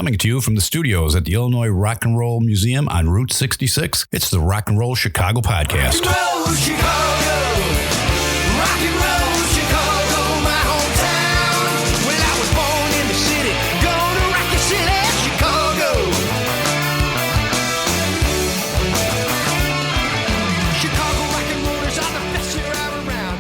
Coming to you from the studios at the Illinois Rock and Roll Museum on Route 66, it's the Rock and Roll Chicago Podcast. Rock and roll Chicago, rock and roll Chicago, my hometown. Well, I was born in the city, gonna rock your city, Chicago. Chicago rock and rollers are the best you're ever around.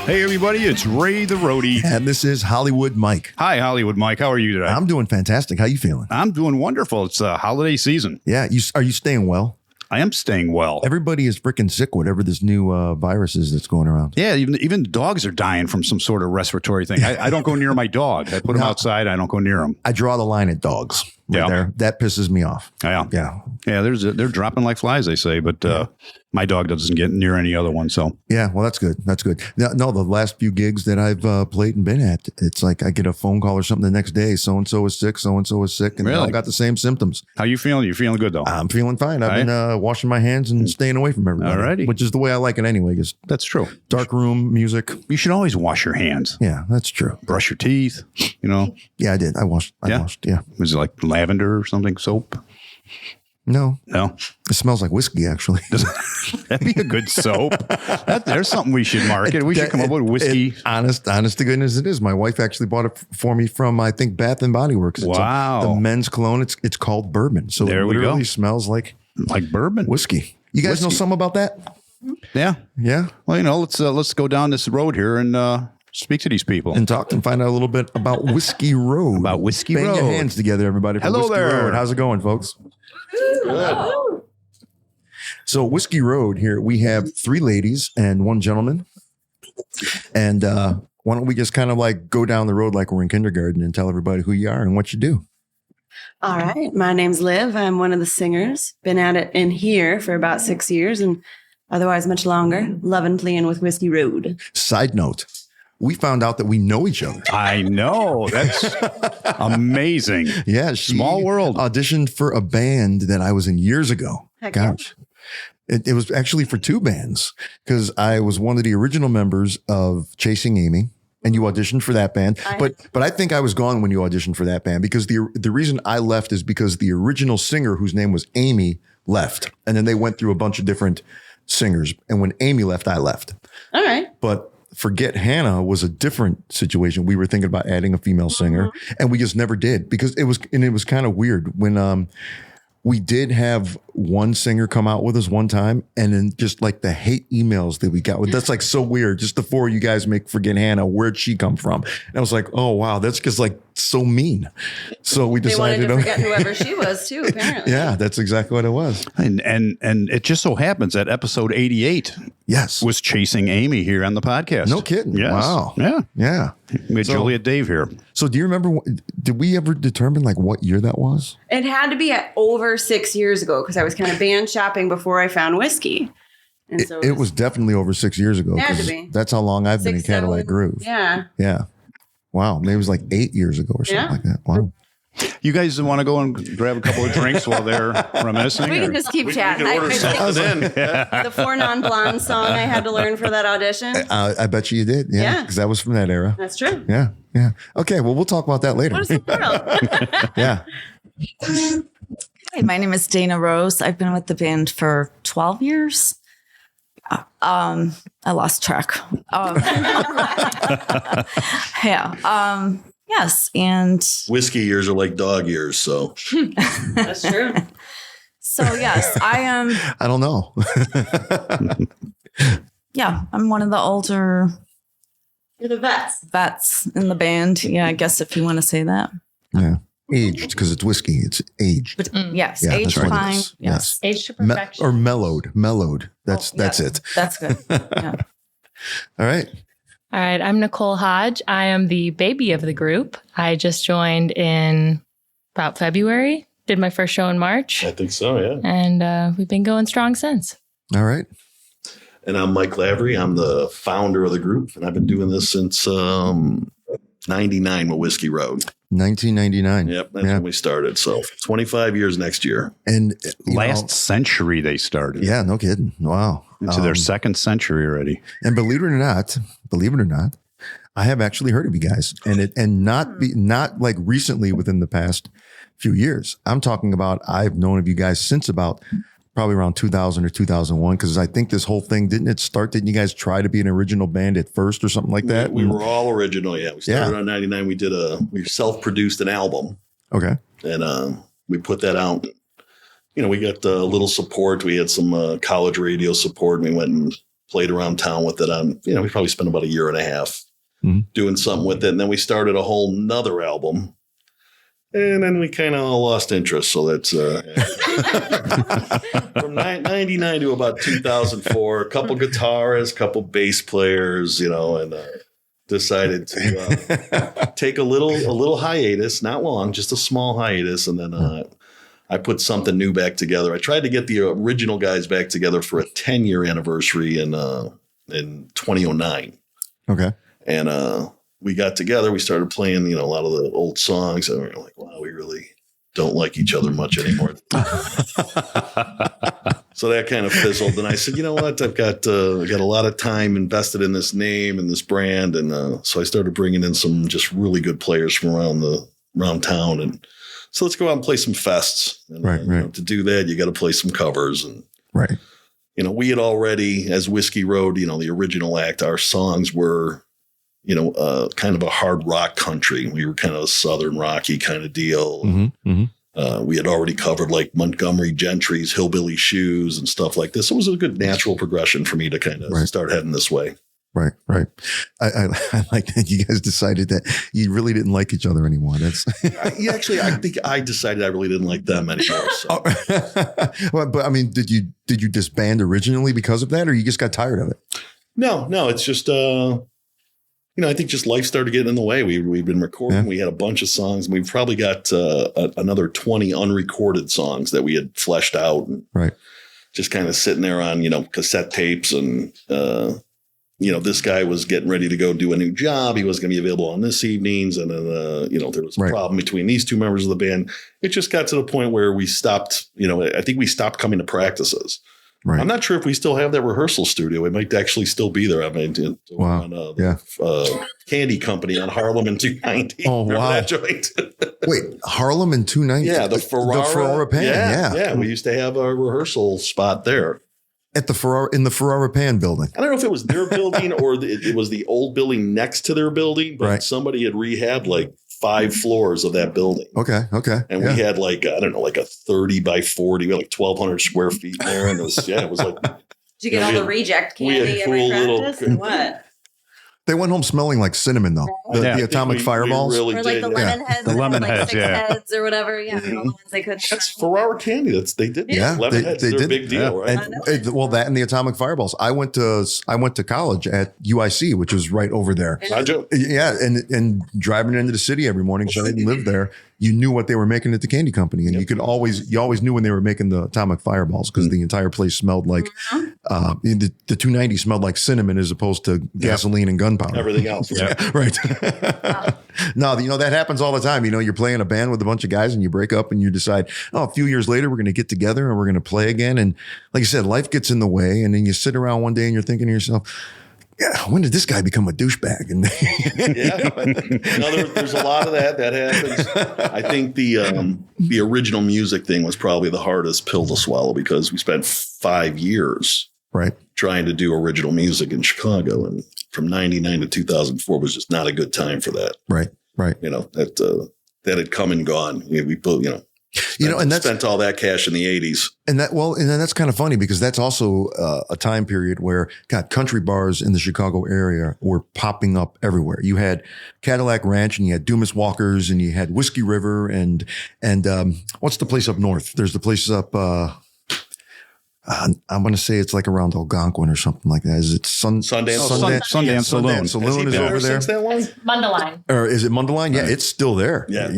Hey everybody, it's Ray the Roadie. And this is Hollywood Mike. Hi Hollywood Mike, how are you today? I'm doing fantastic. How you feeling? I'm doing wonderful. It's holiday season. Yeah, are you staying well? I am staying well. Everybody is freaking sick, whatever this new virus is that's going around. Yeah, even dogs are dying from some sort of respiratory thing. I don't go near my dog. I put him outside. I don't go near him. I draw the line at dogs. Right there. That pisses me off. Yeah. Yeah. They're dropping like flies, they say, but my dog doesn't get near any other one. So yeah, well, that's good. That's good. No, the last few gigs that I've played and been at, it's like I get a phone call or something the next day. So and so is sick. And they all got the same symptoms. How you feeling? You feeling good though? I'm feeling fine. I've been washing my hands and staying away from everybody. Alrighty. Which is the way I like it anyway. That's true. Dark room music. You should always wash your hands. Yeah, that's true. Brush your teeth. You know. Yeah, I did. I washed. Yeah. Was it like lavender or something? Soap? No. It smells like whiskey, actually. That'd be a good soap. There's something we should market. We should come up with whiskey. Honest to goodness, it is. My wife actually bought it for me from, I think, Bath and Body Works. Wow. The men's cologne. It's called bourbon. So there it we literally go. smells like bourbon. Whiskey. You guys know something about that? Yeah. Yeah. Well, let's go down this road here and speak to these people and talk and find out a little bit about Whiskey Road. Bang your hands together, everybody. For Hello Whiskey there. Road. How's it going, folks? Good. So Whiskey Road here, we have 3 ladies and 1 gentleman. And why don't we just kind of like go down the road like we're in kindergarten and tell everybody who you are and what you do. All right. My name's Liv. I'm one of the singers. Been at it in here for about 6 years and otherwise much longer. Loving playing with Whiskey Road. Side note. We found out that we know each other. I know. That's amazing. Yeah. Small world. Auditioned for a band that I was in years ago. Heck Gosh. Yeah. It was actually for 2 bands because I was one of the original members of Chasing Amy. And you auditioned for that band. But I think I was gone when you auditioned for that band because the reason I left is because the original singer, whose name was Amy, left. And then they went through a bunch of different singers. And when Amy left, I left. All right. But Forget Hannah was a different situation. We were thinking about adding a female singer and we just never did because it was kind of weird when we did have one singer come out with us one time and then just like the hate emails that we got with that's like so weird. Just the 4 of you guys make Forget Hannah. Where'd she come from? And I was like, oh wow, that's just like so mean. So we decided to forget whoever she was too, apparently. Yeah, that's exactly what it was. And it just so happens that episode 88 was Chasing Amy here on the podcast. No kidding. Yes. Wow. Yeah. We had Juliet Dave here. So do you remember, did we ever determine like what year that was? It had to be over 6 years ago because I was kind of band shopping before I found whiskey. And so it was definitely over 6 years ago. Had to be. That's how long I've been in Cadillac Groove. Yeah. Yeah. Wow. Maybe it was like 8 years ago or something like that. Wow. You guys want to go and grab a couple of drinks while they're reminiscing? We can just keep chatting. The 4 Non-Blondes song I had to learn for that audition. I bet you did. Yeah. Because that was from that era. That's true. Yeah. Yeah. Okay. Well, we'll talk about that later. What is the world? Yeah. Hi, my name is Dana Rose. I've been with the band for 12 years. I lost track. Yes, and whiskey years are like dog years, so that's true. So yes, I am. I don't know. Yeah, I'm one of the older. You're the vets in the band. Yeah, I guess if you want to say that. Yeah. Aged, because it's whiskey. It's aged. But, yes, yeah, aged fine. Yes. Aged to perfection. Or mellowed. That's it. That's good. Yeah. All right. All right. I'm Nicole Hodge. I am the baby of the group. I just joined in about February. Did my first show in March. I think so, yeah. And we've been going strong since. All right. And I'm Mike Lavery. I'm the founder of the group, and I've been doing this since 99 with Whiskey Road. 1999. Yep, that's when we started. So 25 years next year. And last century they started. Yeah, no kidding. Wow. Into their second century already. And believe it or not, I have actually heard of you guys, and not like recently within the past few years. I'm talking about, I've known of you guys since about probably around 2000 or 2001. Cause I think this whole thing, didn't you guys try to be an original band at first or something like that? We were all original. Yeah. We started on 99. We self-produced an album. Okay. And we put that out. We got a little support. We had some college radio support, and we went and played around town with it. We probably spent about a year and a half doing something with it. And then we started a whole nother album. And then we kind of lost interest. So that's from 99 to about 2004, a couple guitarists, a couple bass players, and decided to take a little hiatus, not long, just a small hiatus. And then I put something new back together. I tried to get the original guys back together for a 10-year anniversary in 2009. Okay. And we got together. We started playing, a lot of the old songs. And we were like, wow, we really don't like each other much anymore. So that kind of fizzled. And I said, you know what? I've got a lot of time invested in this name and this brand. And so I started bringing in some just really good players from around town. And so let's go out and play some fests. And, right. To do that, you got to play some covers. And, right. We had already, as Whiskey Road, the original act, our songs were, kind of a hard rock country. We were kind of a Southern rocky kind of deal. We had already covered like Montgomery Gentry's Hillbilly Shoes and stuff like this. So it was a good natural progression for me to kind of start heading this way. Right. I like that you guys decided that you really didn't like each other anymore. That's actually, I think I decided I really didn't like them anymore. So. Well, but I mean, did you disband originally because of that, or you just got tired of it? No, it's just, I think just life started getting in the way. We've been recording. Yeah. We had a bunch of songs. We've probably got another 20 unrecorded songs that we had fleshed out. And just kind of sitting there on, cassette tapes. And, this guy was getting ready to go do a new job. He was going to be available on this evenings. And then, there was a problem between these two members of the band. It just got to the point where we stopped, I think we stopped coming to practices. Right. I'm not sure if we still have that rehearsal studio. It might actually still be there. I mean, Candy Company on Harlem and 290. Oh, remember wow. that joint? Wait, Harlem and 290? Yeah, the Ferrara Pan. Yeah. We used to have a rehearsal spot there. At the Ferrara Pan building. I don't know if it was their building or it was the old building next to their building, but somebody had rehabbed like 5 floors of that building. Okay. And we had like a 30 by 40, we had like 1,200 square feet in there. And it was like. Did you get all the reject candy every practice or what? They went home smelling like cinnamon, though. The atomic fireballs. Or like the lemon heads. The lemon like heads, 6 heads or whatever. Yeah. All the ones they couldn't. That's Ferrara candy. They did. Yeah. Lemon heads. They're a big deal, right? That and the atomic fireballs. I went to college at UIC, which was right over there. Yeah. And driving into the city every morning, because I didn't live there. You knew what they were making at the candy company, and you always knew when they were making the atomic fireballs, because the entire place smelled like the 290 smelled like cinnamon as opposed to gasoline and gunpowder. Everything else, right? No, that happens all the time. You're playing a band with a bunch of guys, and you break up, and you decide, a few years later we're going to get together and we're going to play again. And like I said, life gets in the way, and then you sit around one day and you're thinking to yourself, when did this guy become a douchebag? And there's a lot of that happens. I think the original music thing was probably the hardest pill to swallow, because we spent 5 years trying to do original music in Chicago, and from 99 to 2004 was just not a good time for that. Right. That had come and gone. We put, spent all that cash in the 80s. And then that's kind of funny, because that's also a time period where, country bars in the Chicago area were popping up everywhere. You had Cadillac Ranch, and you had Dumas Walkers, and you had Whiskey River, and what's the place up north? There's the place up, I'm going to say it's like around Algonquin or something like that. Is it Sundance Saloon? Saloon is over there. Mundelein. Or is it Mundelein? Yeah, it's still there. Yeah.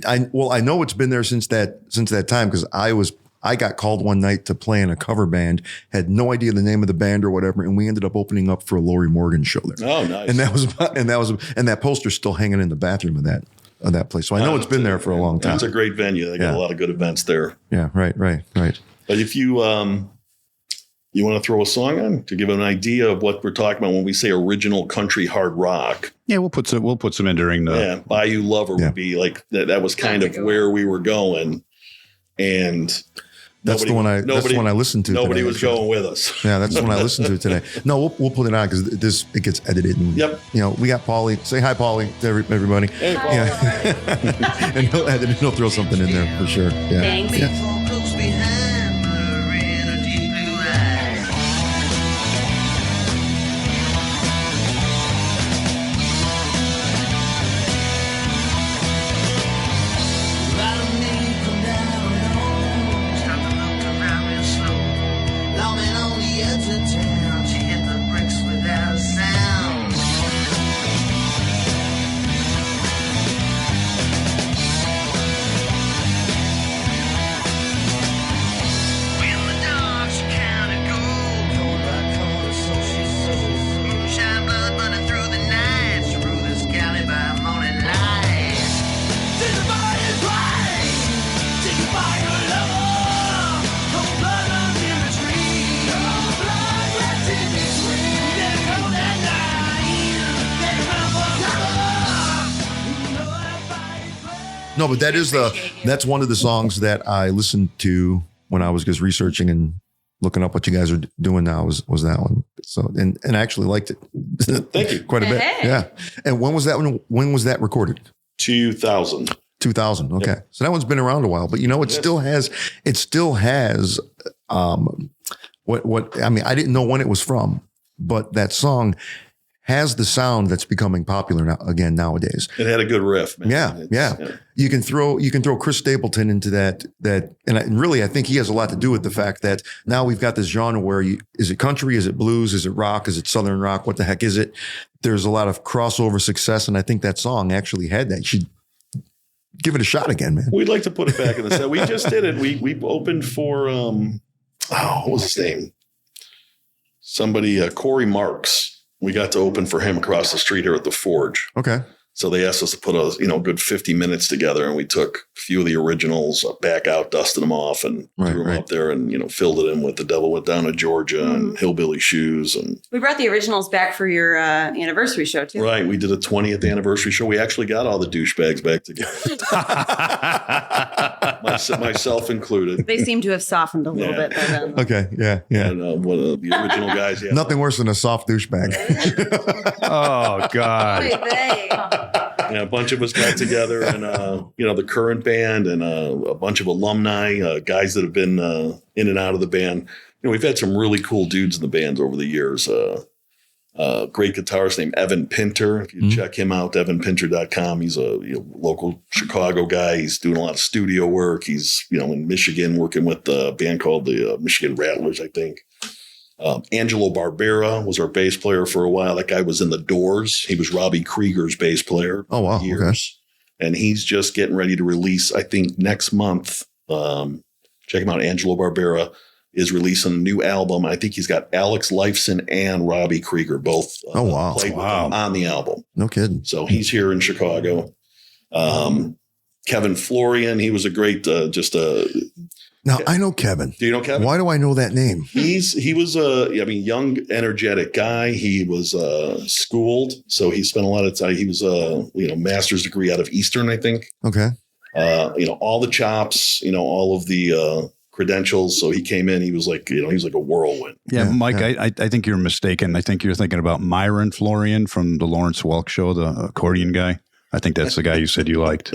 I know it's been there since that time, because I got called one night to play in a cover band, had no idea the name of the band or whatever, and we ended up opening up for a Lori Morgan show there. Oh, nice. And that poster's still hanging in the bathroom of that place. So I know it's been there for a long time. It's a great venue. They got a lot of good events there. Yeah, right. But if you You want to throw a song on to give an idea of what we're talking about when we say original country hard rock? Yeah, we'll put some in during the. Yeah, Bayou Lover would be like that. That was kind of where we were going, and That's the one I listened to. Nobody today, was actually. going with us. Yeah, that's the one I listened to today. No, we'll put it on because it gets edited. And, Yep. We got Paulie. Say hi, Paulie, to everybody. Hey, Paul. Yeah. And he'll edit. He'll throw something in there for sure. Yeah. Thanks. Yeah. Close behind her in her deep blue eyes. Riding me, come down low. Start to look around real slow. Longing on the edge of town. She hit the bricks without a sound. When the dark she counted gold, cold by cold, so she sold. Moonshine blood running through the night. She ruled this galley by morning light. Take the fire cry, take the fire lover. Cold blood runs in the tree. Cold blood runs in the tree. Let it go that night. Let it run for cover. You know that fire. No, but that's one of the songs that I listened to when I was just researching and looking up what you guys are doing now was that one. So and I actually liked it. Thank you. Quite a bit. Hey. Yeah. And when was that one? When was that recorded? 2000. 2000. Okay. So that one's been around a while, but it still has what I mean, I didn't know when it was from, but that song has the sound that's becoming popular nowadays. It had a good riff, man. Yeah. You can throw Chris Stapleton into that, and really I think he has a lot to do with the fact that now we've got this genre where is it country, is it blues, is it rock, is it southern rock, what the heck is it? There's a lot of crossover success, and I think that song actually had that. You should give it a shot again, man. We'd like to put it back in the set. We just did it. We opened for what was his name? Somebody, Corey Marks. We got to open for him across the street here at the Forge. Okay. So they asked us to put a good 50 minutes together, and we took a few of the originals back out, dusted them off, and threw them up there, and filled it in with The Devil Went Down to Georgia and Hillbilly Shoes. And We brought the originals back for your anniversary show too. right, we did a 20th anniversary show. We actually got all the douchebags back together, myself included. They seem to have softened a little bit by then. Okay. Yeah. And one of the original guys. Yeah, Nothing worse than a soft douchebag. Oh God. Yeah, a bunch of us got together, and the current band and a bunch of alumni, guys that have been in and out of the band. We've had some really cool dudes in the band over the years. Great guitarist named Evan Pinter. If you check him out, evanpinter.com. He's a local Chicago guy. He's doing a lot of studio work. He's in Michigan working with a band called the Michigan Rattlers, I think. Angelo Barbera was our bass player for a while. That guy was in the Doors. He was Robbie Krieger's bass player. Oh, wow. For years. Okay. And he's just getting ready to release, I think, next month. Check him out. Angelo Barbera is releasing a new album. I think he's got Alex Lifeson and Robbie Krieger both played with him on the album. No kidding. So he's here in Chicago. Kevin Florian, he was a great Now, I know Kevin. Do you know Kevin? Why do I know that name? He was a young, energetic guy. He was schooled, so he spent a lot of time. He was a master's degree out of Eastern, I think. Okay. All the chops, all of the credentials. So he came in. He was like, he was like a whirlwind. Yeah, Mike, I think you're mistaken. I think you're thinking about Myron Florian from the Lawrence Welk Show, the accordion guy. I think that's the guy you said you liked.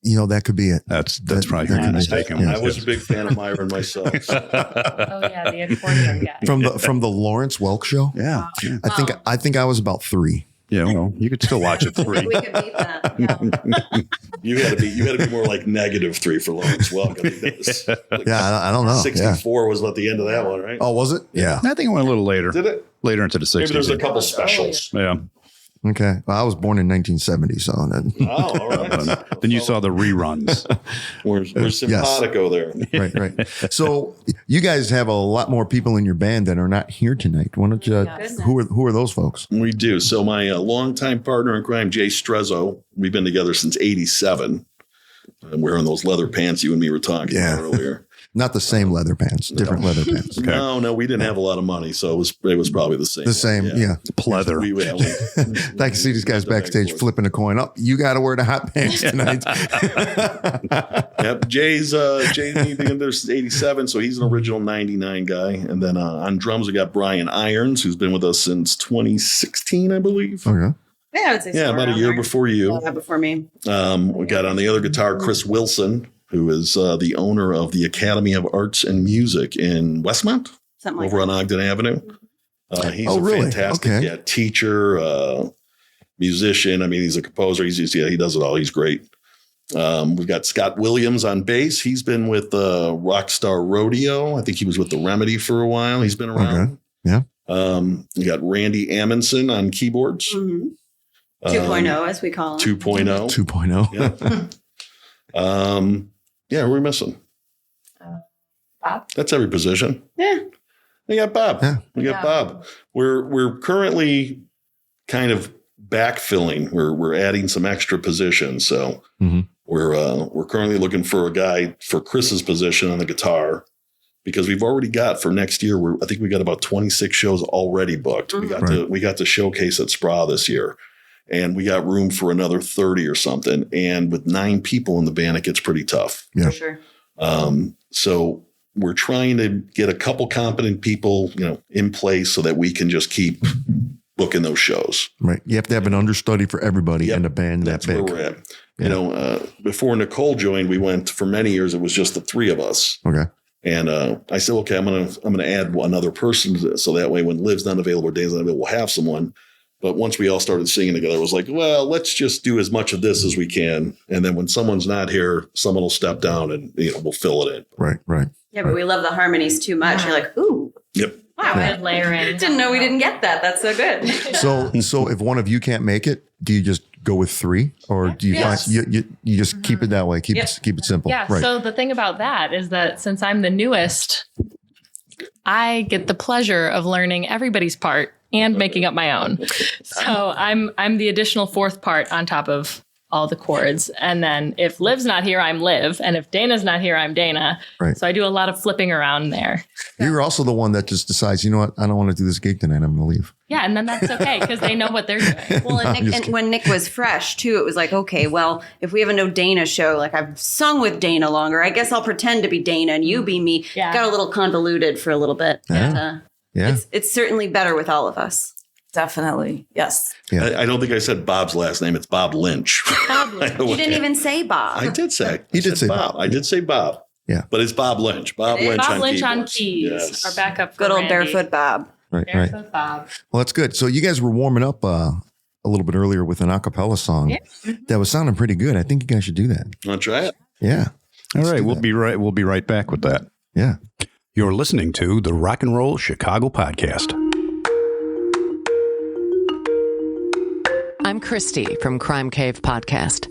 That could be it. That's probably your mistaken. I was a big fan of Myron myself. So. Oh yeah, the accordion guy. From the Lawrence Welk Show. Yeah. I think I was about 3. Yeah, well, you could still watch it 3. We could beat that. Yeah. You had to be more like -3 for Lawrence Welk. I think that was I don't know. 64 was at the end of that one, right? Oh, was it? Yeah. I think it went a little later. Did it? Later into the 60s. Maybe there's a couple specials. Yeah. Okay. Well, I was born in 1970, so then. Oh, all right. Then you saw the reruns. We're simpatico there. Right. So you guys have a lot more people in your band that are not here tonight. Why don't you? Who are those folks? We do. So my longtime partner in crime, Jay Strezzo, we've been together since '87. And wearing those leather pants you and me were talking about earlier. Not the same leather pants, different leather pants. No, we didn't have a lot of money, so it was probably the same. The same, yeah. Pleather. I can see these guys backstage flipping a coin up. You got to wear the hot pants tonight. Yep. Jay's there's 87, so he's an original 99 guy. And then on drums, we got Brian Irons, who's been with us since 2016, I believe. Okay. Yeah, I would say so About a around year there. before you. Yeah, before me. We got on the other guitar, Chris Wilson, who is the owner of the Academy of Arts and Music in Westmont, Something like over that. on Ogden Avenue. He's really? fantastic Okay. teacher, musician. I mean, he's a composer. He does it all. He's great. We've got Scott Williams on bass. He's been with Rockstar Rodeo. I think he was with the Remedy for a while. He's been around. Okay. Yeah. You got Randy Amundsen on keyboards. Mm-hmm. 2.0, as we call him. 2.0. 2.0. Yeah. Yeah, who are we missing? Bob. That's every position. Yeah. We got Bob. Yeah. We got Bob. We're currently kind of backfilling. We're adding some extra positions. So Mhm. we're currently looking for a guy for Chris's position on the guitar, because we've already got for next year. I think we got about 26 shows already booked. Mhm. We got the showcase at SPRA this year, and we got room for another 30 or something. And with 9 people in the band, it gets pretty tough. Yeah. For sure. So we're trying to get a couple competent people, in place so that we can just keep booking those shows. Right. You have to have an understudy for everybody Yep. in a band That's that big. where we're at. Before Nicole joined, we went for many years. It was just the 3 of us. Okay. And I said, okay, I'm gonna add another person, so that way when Liv's not available or Dave's not available, we'll have someone. But once we all started singing together, it was like, well, let's just do as much of this as we can, and then when someone's not here, someone will step down and we'll fill it in. Right. Yeah, but we love the harmonies too much. You're like, ooh, Yep. wow, Good layering. didn't know we didn't get that. That's so good. So if one of you can't make it, do you just go with 3, or do you Yes. find you just keep it that way? Keep Yep. it simple. Yeah. Right. So the thing about that is that since I'm the newest, I get the pleasure of learning everybody's part and making up my own. So I'm the additional 4th part on top of all the chords. And then if Liv's not here, I'm Liv. And if Dana's not here, I'm Dana. Right. So I do a lot of flipping around there. You're also the one that just decides, you know what, I don't want to do this gig tonight. I'm going to leave. Yeah. And then that's okay because they know what they're doing. Well, I'm just and when Nick was fresh too, it was like, okay, well, if we have a no Dana show, like I've sung with Dana longer, I guess I'll pretend to be Dana and you be me. Yeah. Got a little convoluted for a little bit. Yeah. But, Yeah. it's certainly better with all of us. Definitely. Yes. Yeah. I don't think I said Bob's last name. It's Bob Lynch. You didn't even say Bob. I did say. He I did said say Bob. I did say Bob. Yeah. But it's Bob Lynch. Bob It is. Lynch, Bob on, Lynch keyboards. on keys. Yes. Our backup. For Good old Randy. barefoot Bob. Right. Barefoot Bob. Well, that's good. So you guys were warming up a little bit earlier with an a cappella song that was sounding pretty good. I think you guys should do that. Want to try it? Yeah. All right, do we'll that. be right. We'll be right back with that. Yeah. You're listening to the Rock and Roll Chicago Podcast. I'm Christy from Crime Cave Podcast.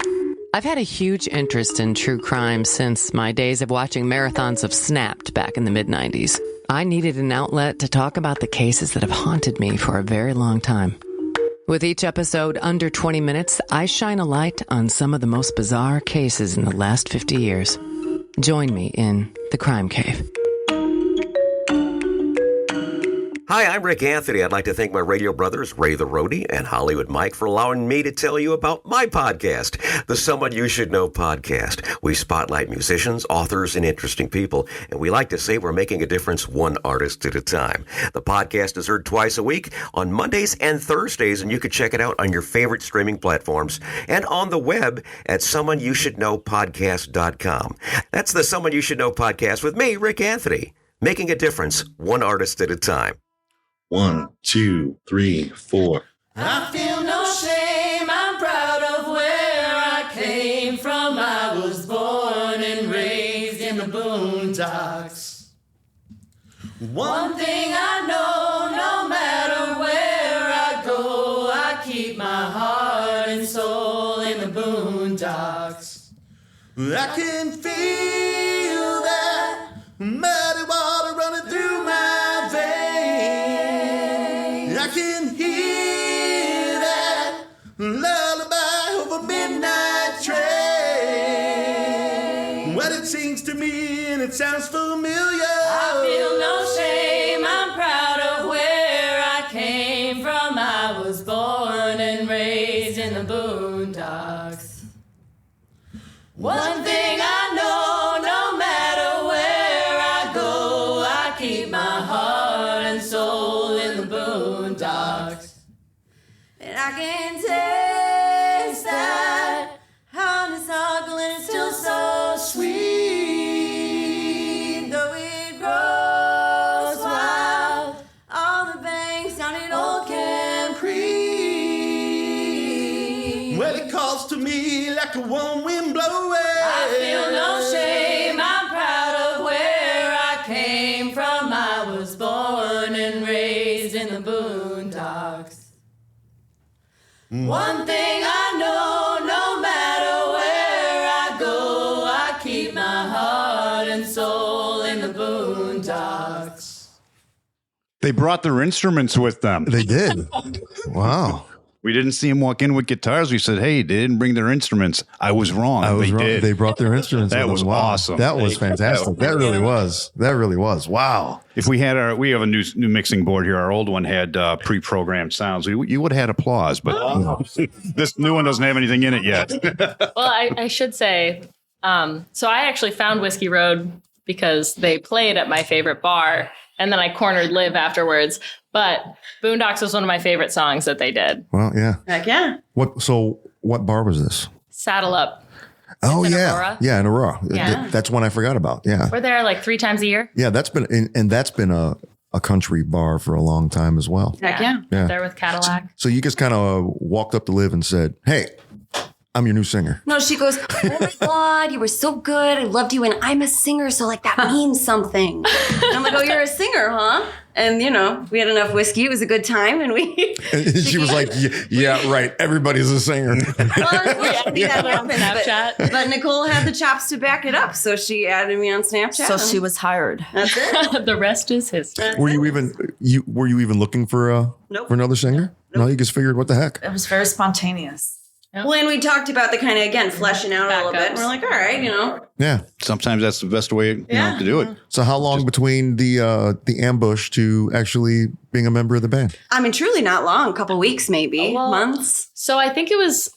I've had a huge interest in true crime since my days of watching marathons of Snapped back in the mid-90s. I needed an outlet to talk about the cases that have haunted me for a very long time. With each episode under 20 minutes, I shine a light on some of the most bizarre cases in the last 50 years. Join me in the Crime Cave. Hi, I'm Rick Anthony. I'd like to thank my radio brothers, Ray the Roadie and Hollywood Mike, for allowing me to tell you about my podcast, the Someone You Should Know podcast. We spotlight musicians, authors, and interesting people, and we like to say we're making a difference one artist at a time. The podcast is heard twice a week on Mondays and Thursdays, and you can check it out on your favorite streaming platforms and on the web at someoneyoushouldknowpodcast.com. That's the Someone You Should Know podcast with me, Rick Anthony, making a difference one artist at a time. 1, 2, 3, 4. I feel no shame, I'm proud of where I came from. I was born and raised in the boondocks. One thing I know, no matter where I go, I keep my heart and soul in the boondocks. I can feel that muddy water running through my veins. I can hear that lullaby of a midnight train. Well, it's sings to me and it sounds familiar. I feel no shame, I'm proud of where I came from. I was born and raised in the boondocks. One thing I know, no matter where I go, I keep my heart and soul in the boondocks. And I can taste that honeysuckle, still so sweet. Though it grows wild on the banks down in old Camp Creek. Well, it calls to me like a warm wind blowing. I feel no shame, I'm proud of where I came from. I was born and raised in the boondocks. One thing I know, no matter where I go, I keep my heart and soul in the boondocks. They brought their instruments with them. They did. Wow. We didn't see them walk in with guitars. We said, hey, they didn't bring their instruments. I was wrong. They wrong. did. They brought their instruments. That with was them. Wow. awesome. That was fantastic. That really was. That really was. Wow. If we had we have a new mixing board here. Our old one had pre-programmed sounds. You would have had applause, but this new one doesn't have anything in it yet. Well, I should say, so I actually found Whiskey Road because they played at my favorite bar, and then I cornered Liv afterwards. But Boondocks was one of my favorite songs that they did. Well, yeah. Heck yeah. What bar was this? Saddle Up. Oh, in yeah. Aurora. Yeah, in Aurora. Yeah. That's one I forgot about. Yeah. We're there like 3 times a year. Yeah, that's been a country bar for a long time as well. Heck yeah. Yeah. There with Cadillac. So you just kind of walked up to Liv and said, hey, I'm your new singer. No, she goes, oh my God, you were so good. I loved you. And I'm a singer. So like that means something. And I'm like, oh, you're a singer, huh? And, you know, we had enough whiskey. It was a good time. And And she was like, yeah, right. Everybody's a singer. unfortunately, that happened. Snapchat. But Nicole had the chops to back it up. So she added me on Snapchat. So she was hired. That's it. The rest is history. Were you even looking for Nope. for another singer? No, you just figured, what the heck? It was very spontaneous. Well, and we talked about the kind of, again, fleshing out a little bit. And we're like, all right, you know. Yeah. Sometimes that's the best way to do it. So how long between the ambush to actually being a member of the band? I mean, truly not long. A couple weeks, maybe. Well, months. So I think it was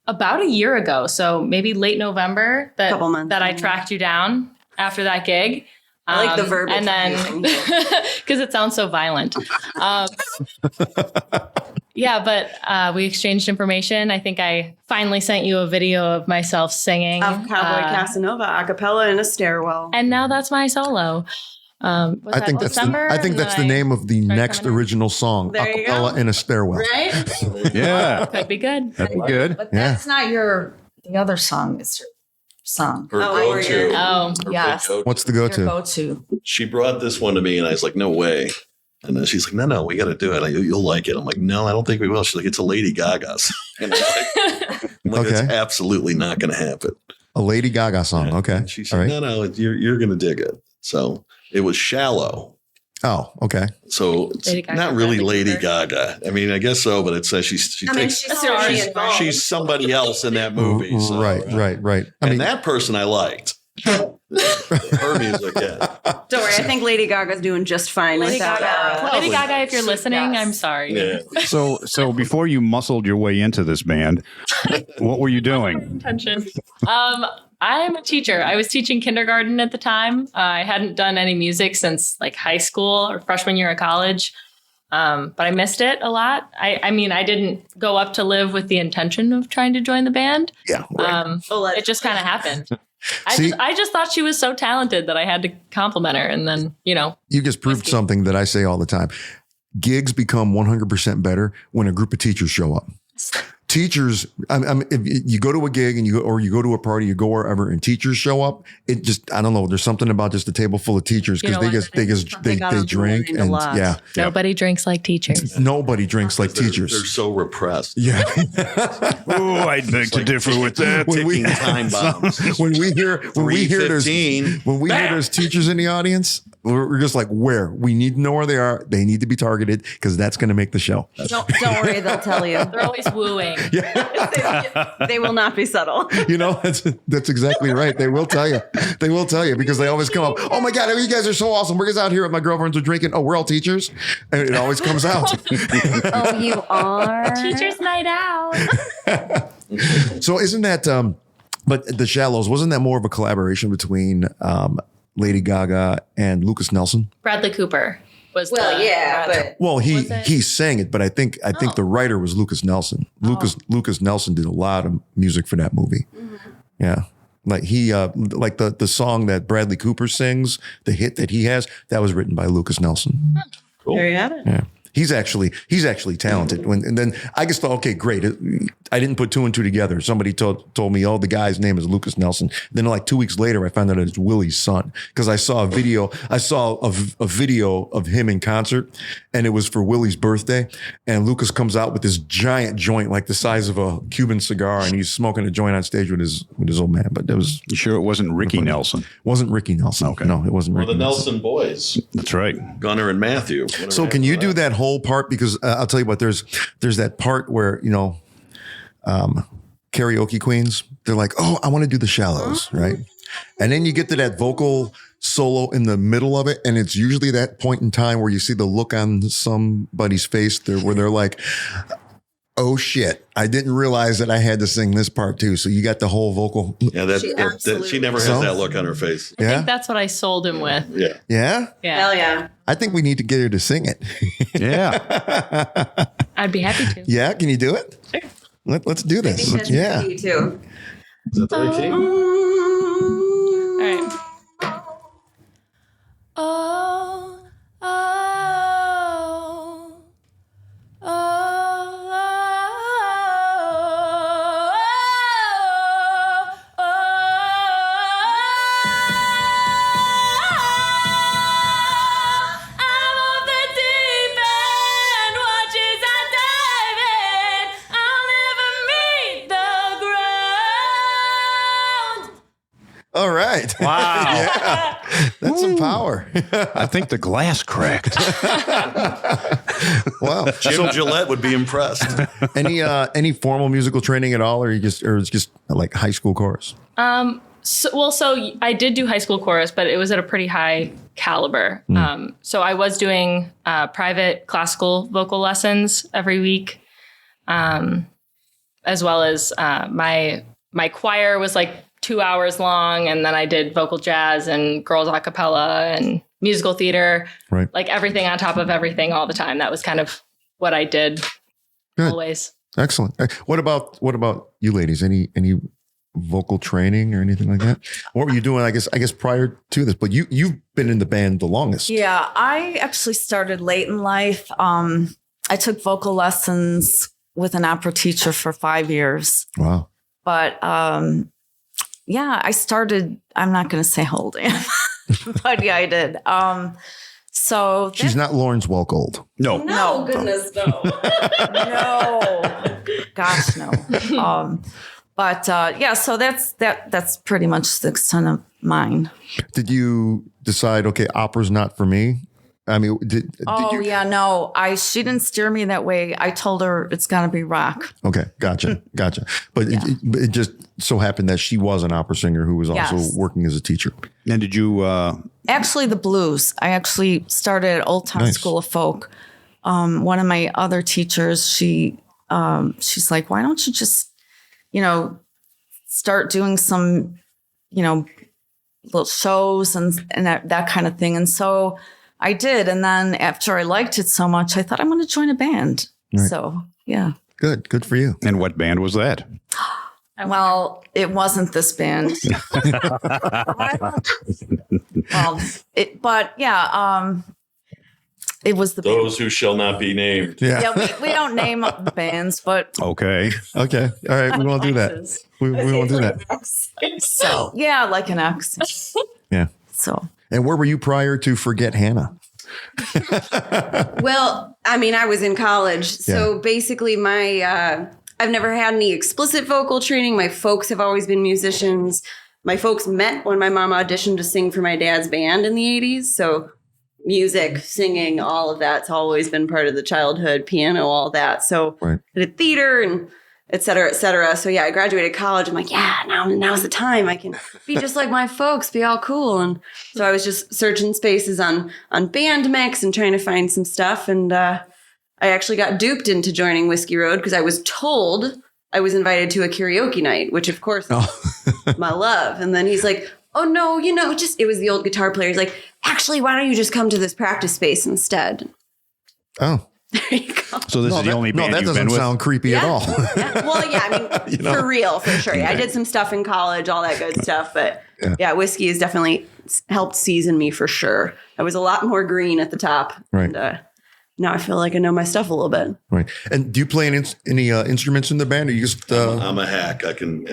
about a year ago. So maybe late November Couple months, that I tracked you down after that gig. I like the verbiage. And then, because it sounds so violent. Yeah, but we exchanged information. I think I finally sent you a video of myself singing. Of Cowboy Casanova, a cappella in a stairwell. And now that's my solo. I think that's the name of the next original song, There you Acapella go. in a Stairwell. Right? Yeah. Could be good. That'd be good. But that's not the other song is your song. Her Oh, go-to. Oh, Her yes. go-to. What's the Your go-to? go-to. She brought this one to me, and I was like, no way. And then she's like, no, we got to do it. You'll like it. I'm like, no, I don't think we will. She's like, it's a Lady Gaga's. And I'm like, it's Okay. absolutely not going to happen. A Lady Gaga song. Okay. And she said, All right. no, you're going to dig it. So it was Shallow. Oh, okay. So it's Lady Gaga, not really Bradley Lady Cooper. Gaga. I mean, I guess so, but it says she I mean, takes, she's already involved. she's somebody else in that movie. So, Right. I And mean, that person I liked. Her music, yeah. Don't worry. I think Lady Gaga's doing just fine Lady without Gaga. Lady Gaga, if you're listening, Yes. I'm sorry. Yeah. So before you muscled your way into this band, what were you doing? Attention. I'm a teacher. I was teaching kindergarten at the time. I hadn't done any music since like high school or freshman year of college. But I missed it a lot. I mean, I didn't go up to Liv with the intention of trying to join the band. yeah. Right. It just kind of happened. See- I just thought she was so talented that I had to compliment her. And then, you know, You just proved something that I say all the time. Gigs become 100% better when a group of teachers show up. Teachers, if you go to a gig and you go to a party, you go wherever, and teachers show up. It just, I don't know. There's something about just a table full of teachers because they drink and yeah. nobody drinks like teachers. Nobody drinks like teachers. They're so repressed. Yeah. Oh, I'd beg to differ with that. Ticking time bombs. when we hear there's 3:15. there's teachers in the audience, we're just like, where? We need to know where they are. They need to be targeted because that's going to make the show. Don't worry, they'll tell you. They're always wooing. They will not be subtle. You know, that's exactly right. They will tell you. They will tell you because they always come up. Oh my God, you guys are so awesome. We're just out here with my girlfriends are drinking. Oh, we're all teachers, and it always comes out. Oh, you are Teacher's night out. So isn't that? But The Shallows, wasn't that more of a collaboration between Lady Gaga and Lucas Nelson? Bradley Cooper was Well, he Was it? he sang it, but I think the writer was Lucas Nelson. Lucas Nelson did a lot of music for that movie. Yeah. Like he like the song that Bradley Cooper sings, the hit that he has, that was written by Lucas Nelson. Cool. There you have it. Yeah. He's actually talented. And then I just thought, okay, great. I didn't put two and two together. Somebody told me, oh, the guy's name is Lucas Nelson. Then like 2 weeks later, I found out it's Willie's son because I saw a video. I saw a video of him in concert, and it was for Willie's birthday. And Lucas comes out with this giant joint, like the size of a Cuban cigar, and he's smoking a joint on stage with his old man. But that was You sure it wasn't Ricky Nelson? wasn't Ricky Nelson. Okay. No, it wasn't Or Ricky the Nelson. Nelson boys, That's right. Gunnar and Matthew. So can you do that whole part? Because I'll tell you what, there's that part where, karaoke queens, they're like, oh, I want to do The Shallows, right? And then you get to that vocal solo in the middle of it. And it's usually that point in time where you see the look on somebody's face there where they're like, oh shit, I didn't realize that I had to sing this part too. So you got the whole vocal. Yeah, she never has that look on her face. I think that's what I sold him with. Yeah. Yeah? Yeah. Hell yeah. I think we need to get her to sing it. Yeah. I'd be happy to. Yeah? Can you do it? Sure. Let's do this. That's Yeah. me too. Is that the right key? All right. Oh, oh, oh, I'm off the deep end, watch as I dive in. I'll never meet the ground. All right. Wow. Yeah. That's some power. I think the glass cracked. Wow. Jim Gillette would be impressed. Any formal musical training at all, or it's just like high school chorus? So I did do high school chorus, but it was at a pretty high caliber. So I was doing private classical vocal lessons every week, as well as my choir was like 2 hours long, and then I did vocal jazz and girls a cappella and musical theater, Right. like everything on top of everything all the time. That was kind of what I did always. Excellent. What about you ladies? Any vocal training or anything like that? What were you doing? I guess prior to this, but you've been in the band the longest. Yeah, I actually started late in life. I took vocal lessons with an opera teacher for 5 years. Wow. But yeah, I started, I'm not going to say how old I am, but yeah, I did. So She's not Lawrence Welkold. No. No, goodness, no. no, gosh, no. But yeah, so that's pretty much the extent of mine. Did you decide, okay, opera's not for me? I mean, did you? Yeah, no, she didn't steer me that way. I told her it's got to be rock. Okay, gotcha. But it just so happened that she was an opera singer who was also Yes. working as a teacher. And did you? Actually, the blues. I actually started at Old Town Nice. School of Folk. One of my other teachers, she's like, why don't you just, start doing some, little shows and that kind of thing. And so I did. And then after I liked it so much, I thought I'm going to join a band. Right. So, yeah. Good for you. And what band was that? Well, it wasn't this band. But yeah, it was the Those who shall not be named. Yeah, we don't name the bands, but Okay. All right. We won't do that. We won't do that. so yeah, like an X. Yeah. So And where were you prior to Forget Hannah? Well, I mean, I was in college. So basically I've never had any explicit vocal training. My folks have always been musicians. My folks met when my mom auditioned to sing for my dad's band in the 80s. So music, singing, all of that's always been part of the childhood, piano, all that. So Right. I did theater and et cetera, et cetera. So yeah, I graduated college. I'm like, yeah, now's the time. I can be just like my folks, be all cool. And so I was just searching spaces on Bandmix and trying to find some stuff. And I actually got duped into joining Whiskey Road because I was told I was invited to a karaoke night, which of course is my love. And then he's like, oh no, it was the old guitar player. He's like, actually, why don't you just come to this practice space instead? Oh. There you go. So this is the only band that you've doesn't been with? sound creepy at all. Well, yeah, I mean, for real, for sure. Yeah, I did some stuff in college, all that good stuff. But yeah, whiskey has definitely helped season me for sure. I was a lot more green at the top. Right. And, now I feel like I know my stuff a little bit. Right. And do you play any instruments in the band, or you just? I'm a hack. I can.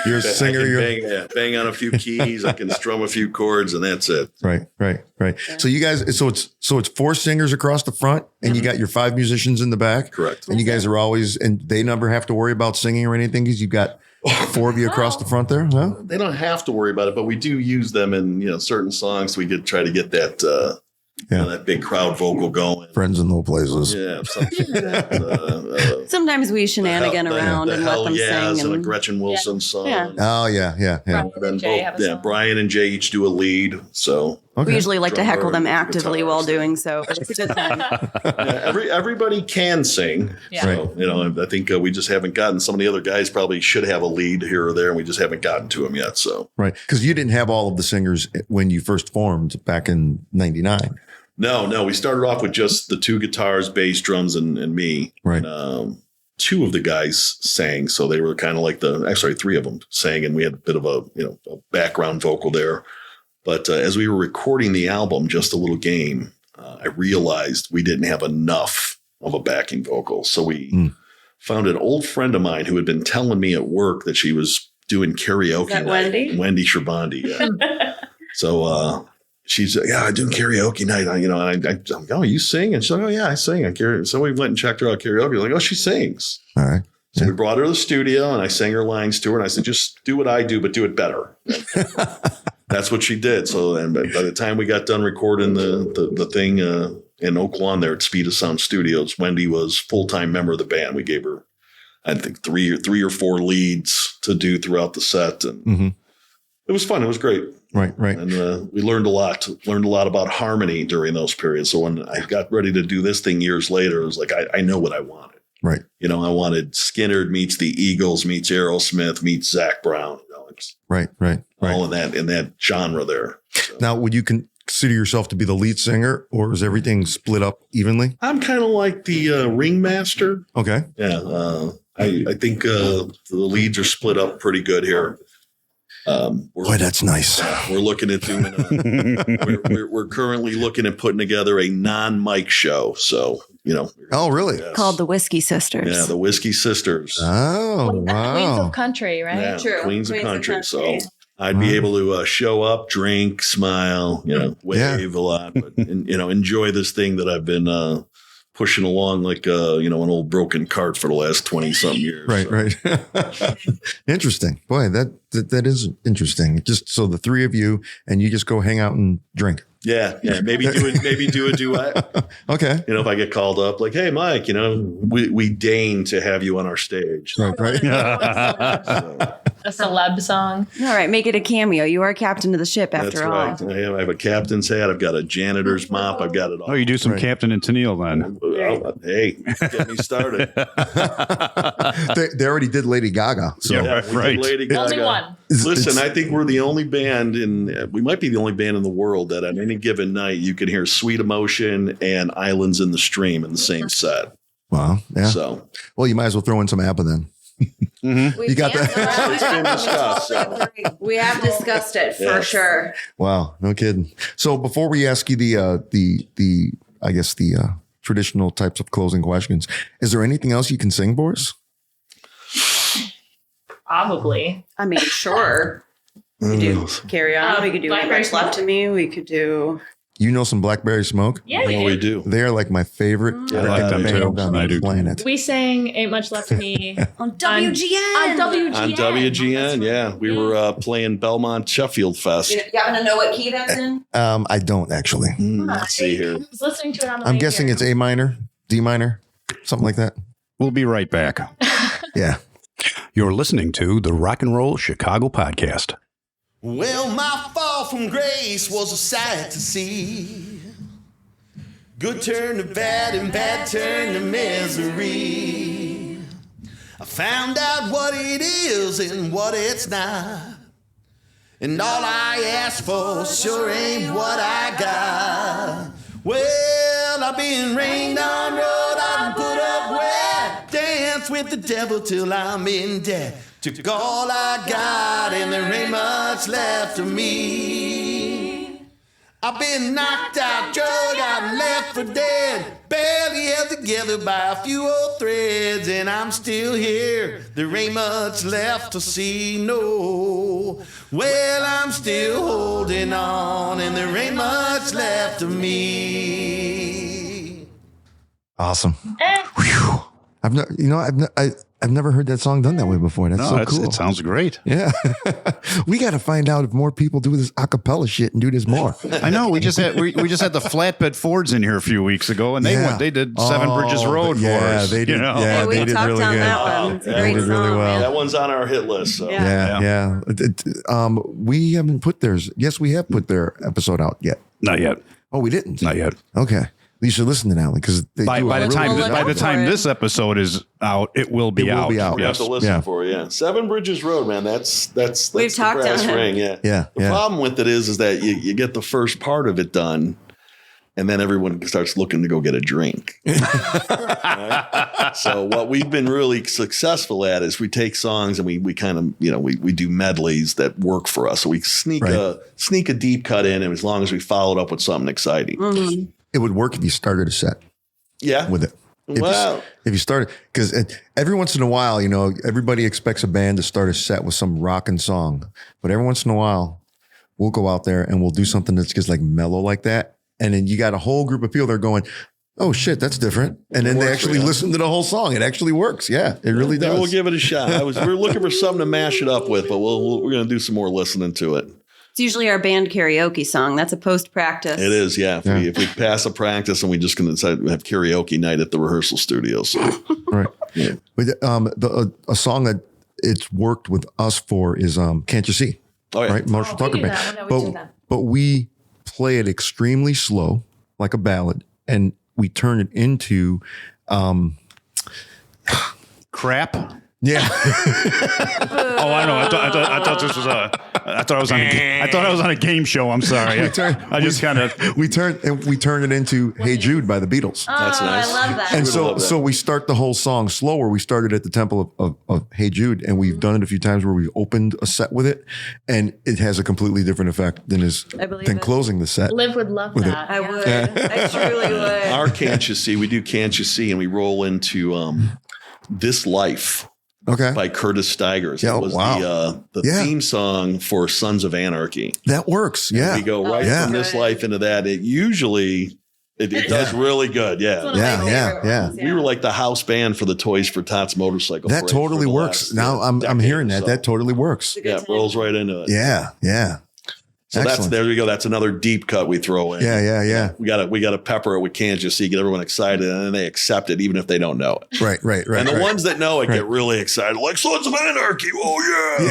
You're a singer. I can bang on a few keys. I can strum a few chords, and that's it. Right. Yeah. So you guys, so it's 4 singers across the front, and you got your 5 musicians in the back. Correct. And you guys are always, and they never have to worry about singing or anything because you've got 4 of you across the front there. Huh? They don't have to worry about it, but we do use them in certain songs. We could try to get that. That big crowd vocal going. Friends in low places. Yeah. Something like that. Sometimes we shenanigan around and let them sing. And a Gretchen Wilson song. Yeah. Oh, yeah. Brian and Jay each do a lead. So we usually like to heckle them actively while doing so. But it's a good time. Everybody can sing. Yeah. So, I think we just haven't gotten, some of the other guys probably should have a lead here or there, and we just haven't gotten to them yet. So right. Because you didn't have all of the singers when you first formed back in 99. No. We started off with just the 2 guitars, bass, drums, and me. Right. And, 2 of the guys sang, so they were kind of like 3 of them sang, and we had a bit of a background vocal there. But as we were recording the album, Just a Little Game, I realized we didn't have enough of a backing vocal. So we found an old friend of mine who had been telling me at work that she was doing karaoke night. Wendy Shabandi. Yeah. So she's like, yeah, I'm doing karaoke night. I'm oh, you sing? And she's like, oh yeah, I sing. So we went and checked her out karaoke. Like, oh, she sings. All right. So we brought her to the studio and I sang her lines to her. And I said, just do what I do, but do it better. That's what she did. So and by the time we got done recording the thing in Oak Lawn there at Speed of Sound Studios, Wendy was full-time member of the band. We gave her, I think, three or 4 leads to do throughout the set. And it was fun. It was great. Right. And we learned a lot about harmony during those periods. So when I got ready to do this thing years later, it was like, I know what I wanted. Right. I wanted Skinner meets the Eagles, meets Aerosmith, meets Zach Brown. Right. All in that genre there. So. Now, would you consider yourself to be the lead singer, or is everything split up evenly? I'm kind of like the ringmaster. Okay. Yeah. I think the leads are split up pretty good here. Boy, that's nice. We're looking at doing. We're currently looking at putting together a non-mic show. So Oh, really? Yes. Called the Whiskey Sisters. Yeah, the Whiskey Sisters. Oh, wow. Queens of Country, right? Yeah, True. Queens of Country. So Country. I'd be able to show up, drink, smile, wave a lot, but enjoy this thing that I've been pushing along like an old broken cart for the last 20-something years. Right. Interesting. Boy, that is interesting. Just so the 3 of you and you just go hang out and drink. Yeah. Maybe do a duet. Okay. If I get called up, like, hey, Mike, we deign to have you on our stage. Right. A celeb song. All right, make it a cameo. You are captain of the ship after all. That's right. I have a captain's hat. I've got a janitor's mop. I've got it all. Oh, you do some Captain and Tennille then. Hey, get me started. They already did Lady Gaga. So. Yeah, We did Lady Gaga. Only one. Listen, I think we're the only band we might be the only band in the world that on any given night you can hear Sweet Emotion and Islands in the Stream in the same set. Wow. Yeah. So, well, you might as well throw in some ABBA then. You got that? It's been discussed. So. We have discussed it for sure. Wow. No kidding. So before we ask you the traditional types of closing questions, is there anything else you can sing for us? Probably. I mean, sure. We could do Carry On. We could do Blackberry What's Left to Me. We could do. You know some Blackberry Smoke? Yeah, we do. They're like my favorite I like them too. band on I the do. planet. We sang Ain't Much Left to Me On WGN. On WGN, yeah. We were playing Belmont Sheffield Fest. You happen to know what key that's in? I don't actually. Let's see here. I was listening to it on the I'm way guessing here. it's A minor, D minor, something like that. We'll be right back. Yeah. You're listening to the Rock and Roll Chicago Podcast. Well, my fall from grace was a sight to see. Good turn to bad and bad turn to misery. I found out what it is and what it's not. And all I ask for sure ain't what I got. Well, I've been rained on, road I've put up wet. Dance with the devil till I'm in debt. Took all I got and there ain't much left of me. I've been knocked out, drug out, left for dead. Barely held together by a few old threads. And I'm still here, there ain't much left to see, no. Well, I'm still holding on and there ain't much left of me. Awesome. Whew. I've never heard that song done that way before. That's so cool. It sounds great. Yeah. We got to find out if more people do this a cappella shit and do this more. I know. We just had the flatbed Fords in here a few weeks ago, and they did Seven Bridges Road for us. They did. You know? Yeah, we they did talked really on good. that one. It's a great They did really song, well. That one's on our hit list. So. Yeah. We haven't put theirs. Yes, we have put their episode out yet. Not yet. Oh, we didn't. Not yet. Okay. You should listen to that one because By the time this episode is out, it will be out. You have Yes. to listen for it. Yeah, Seven Bridges Road, man. That's We've the talked brass on it. ring. Yeah. The problem with it is that you get the first part of it done, and then everyone starts looking to go get a drink. Right? So what we've been really successful at is we take songs and we kind of we do medleys that work for us. So we sneak a deep cut in, and as long as we followed up with something exciting. Mm-hmm. It would work if you started a set. Yeah. With it. If you started, because every once in a while, everybody expects a band to start a set with some rockin' song, but every once in a while, we'll go out there and we'll do something that's just like mellow like that, and then you got a whole group of people that are going, "Oh shit, that's different," and then they actually listen to the whole song. It actually works. Yeah, it really does. We'll give it a shot. We're looking for something to mash it up with, but we're going to do some more listening to it. It's usually our band karaoke song. That's a post-practice. It is, yeah. If we pass a practice and we just going to decide to have karaoke night at the rehearsal studio. So. Right. Yeah. But a song that it's worked with us for is Can't You See? Oh, yeah. Right? Marshall Tucker Band. But we play it extremely slow, like a ballad, and we turn it into crap. Yeah. Oh, I know. I thought this was I thought I was on a game show. I'm sorry. we turn it into Hey Jude by the Beatles. Oh, That's nice. I love that. And so we start the whole song slower. We started at the tempo of Hey Jude, and we've done it a few times where we've opened a set with it, and it has a completely different effect than closing the set. Liv would love that. I would. I truly would. Our Can't You See, we do Can't You See, and we roll into This Life. Okay. By Curtis Stigers. Yeah, it was the theme song for Sons of Anarchy. That works. Yeah. And we go right from This Life into that. It usually does really good. Yeah. Yeah. We were like the house band for the Toys for Tots motorcycle. That totally works. Now I'm hearing that. That totally works. Yeah, it rolls right into it. Yeah. So there we go. That's another deep cut we throw in. Yeah. We got to pepper it with Can't You See, get everyone excited, and then they accept it even if they don't know it. Right. And the ones that know it get really excited, like Sons of Anarchy. Oh yeah.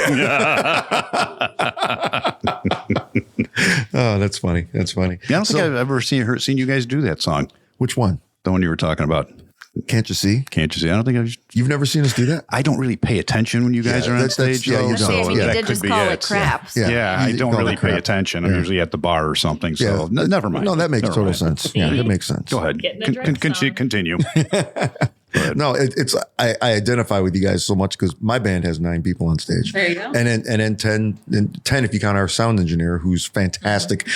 Oh, that's funny. Yeah, I don't think I've ever seen you guys do that song. Which one? The one you were talking about. Can't You See? Can't You See? I don't think You've never seen us do that? I don't really pay attention when you guys are on stage. You don't. You did just call it crap. Yeah, I don't really pay attention. I'm usually at the bar or something. So never mind. No, that makes total sense. Yeah, it makes sense. Go ahead. Continue. No, I identify with you guys so much because my band has 9 people on stage. There you go. And then 10 if you count our sound engineer, who's fantastic.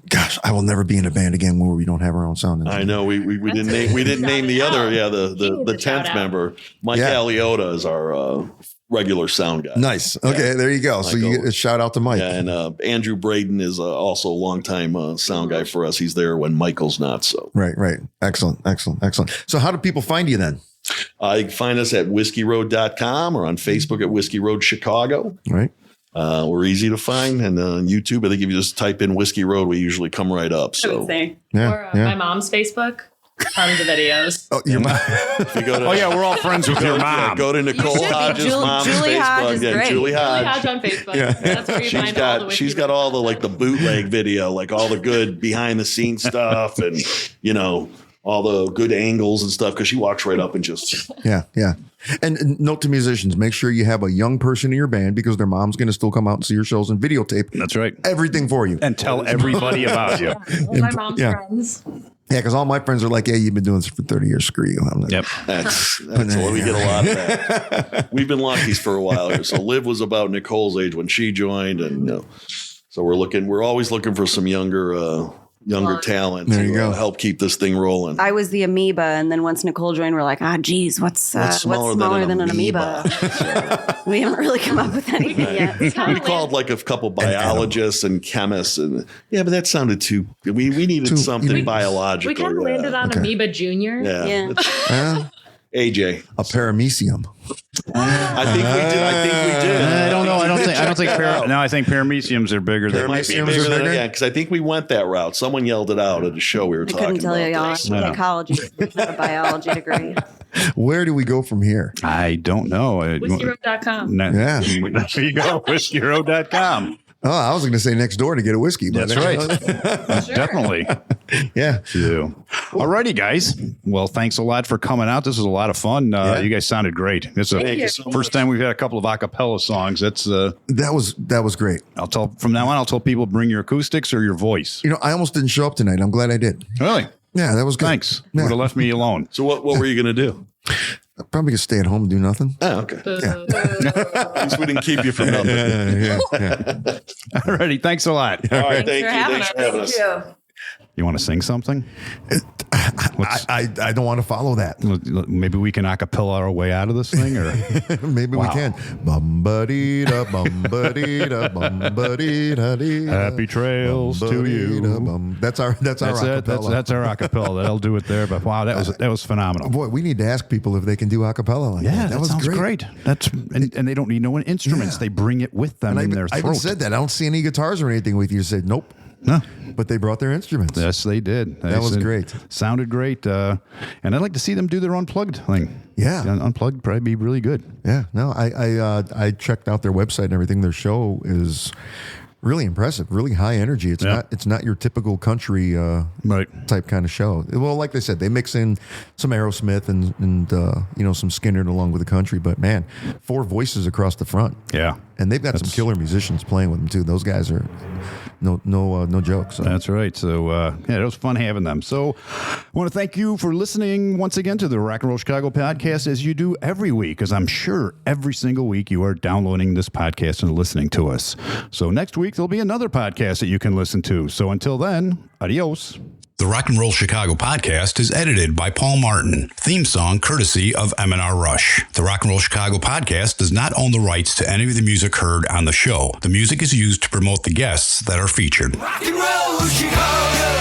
Gosh, I will never be in a band again where we don't have our own sound engineer. I know we didn't name the other the 10th member. Mike Aliota is our regular sound guy. Nice. Okay, there you go. So you get a shout out to Mike. Yeah, and Andrew Braden is also a longtime sound guy for us. He's there when Michael's not. So right. Excellent. So how do people find you then? You can find us at whiskeyroad.com or on Facebook at Whiskey Road Chicago. Right. We're easy to find, and on YouTube, I think if you just type in Whiskey Road, we usually come right up. So I would say. Or my mom's Facebook. tons of videos. Oh, your mom. If you go to, Oh yeah, we're all friends with your mom. Yeah, go to Nicole should be. Hodge's mom's Julie Hodge Facebook. is Yeah, great. Julie Julie Hodge. Hodge on Facebook. That's where you find all the wiki She's got all the like the bootleg video, like all the good behind the scenes stuff, and all the good angles and stuff. Because she walks right up and just Yeah. And note to musicians, make sure you have a young person in your band because their mom's going to still come out and see your shows and videotape. That's right. Everything for you. And tell everybody about you. All my mom's friends. Yeah, because all my friends are like, "Yeah, you've been doing this for 30 years. Screw you." I'm like, Yep. that's what we get a lot of that. We've been lucky for a while here. So Liv was about Nicole's age when she joined, and so we're always looking for some younger talent There you to go. help keep this thing rolling. I was the amoeba, and then once Nicole joined, we're like, geez, what's smaller than an amoeba? We haven't really come up with anything yet. We called like a couple biologists and chemists, and but that sounded too. We needed something biological. We kind of landed on Amoeba Junior. Yeah. AJ, a paramecium. I think we did. I don't know. I think parameciums are bigger than because I think we went that route. Someone yelled it out at a show we were I talking couldn't tell about. you, y'all. this. I'm ecology, not a biology degree. Where do we go from here? I don't know. WhiskeyRoad.com. Yeah. There you go. WhiskeyRoad.com. Oh, I was going to say next door to get a whiskey. But That's right. Definitely. Yeah. All righty, guys. Well, thanks a lot for coming out. This was a lot of fun. You guys sounded great. It's the first time we've had a couple of a cappella songs. That was great. From now on, I'll tell people bring your acoustics or your voice. I almost didn't show up tonight. I'm glad I did. Really? Yeah, that was good. Thanks. You would have left me alone. So what were you going to do? I'm probably going to stay at home and do nothing. Oh, okay. At least we didn't keep you from nothing. Yeah. All righty. Thanks a lot. All right. Thank you. Thanks for having us. You want to sing something? I don't want to follow that. Maybe we can acapella our way out of this thing, or maybe we can. Bum-ba-dee-da, bum-ba-dee-da, bum-ba-dee-da-dee. Happy trails to you. That's our acapella. That's our acapella. That'll do it there. But wow, that was phenomenal. Boy, we need to ask people if they can do acapella like that. That was sounds great. And they don't need no instruments. Yeah. They bring it with them in their throat. I even said that. I don't see any guitars or anything with you. You said nope. No. But they brought their instruments. Yes, they did. That was great. Sounded great. And I'd like to see them do their unplugged thing. Yeah. Unplugged probably be really good. Yeah. No, I checked out their website and everything. Their show is really impressive, really high energy. It's not your typical country type kind of show. Well, like they said, they mix in some Aerosmith and some Skinner along with the country. But man, 4 voices across the front. Yeah. And they've got some killer musicians playing with them too. Those guys are no joke. So. That's right. So it was fun having them. So I want to thank you for listening once again to the Rock and Roll Chicago podcast, as you do every week, because I'm sure every single week you are downloading this podcast and listening to us. So next week there'll be another podcast that you can listen to. So until then, adios. The Rock and Roll Chicago podcast is edited by Paul Martin. Theme song courtesy of M&R Rush. The Rock and Roll Chicago podcast does not own the rights to any of the music heard on the show. The music is used to promote the guests that are featured. Rock and roll Chicago.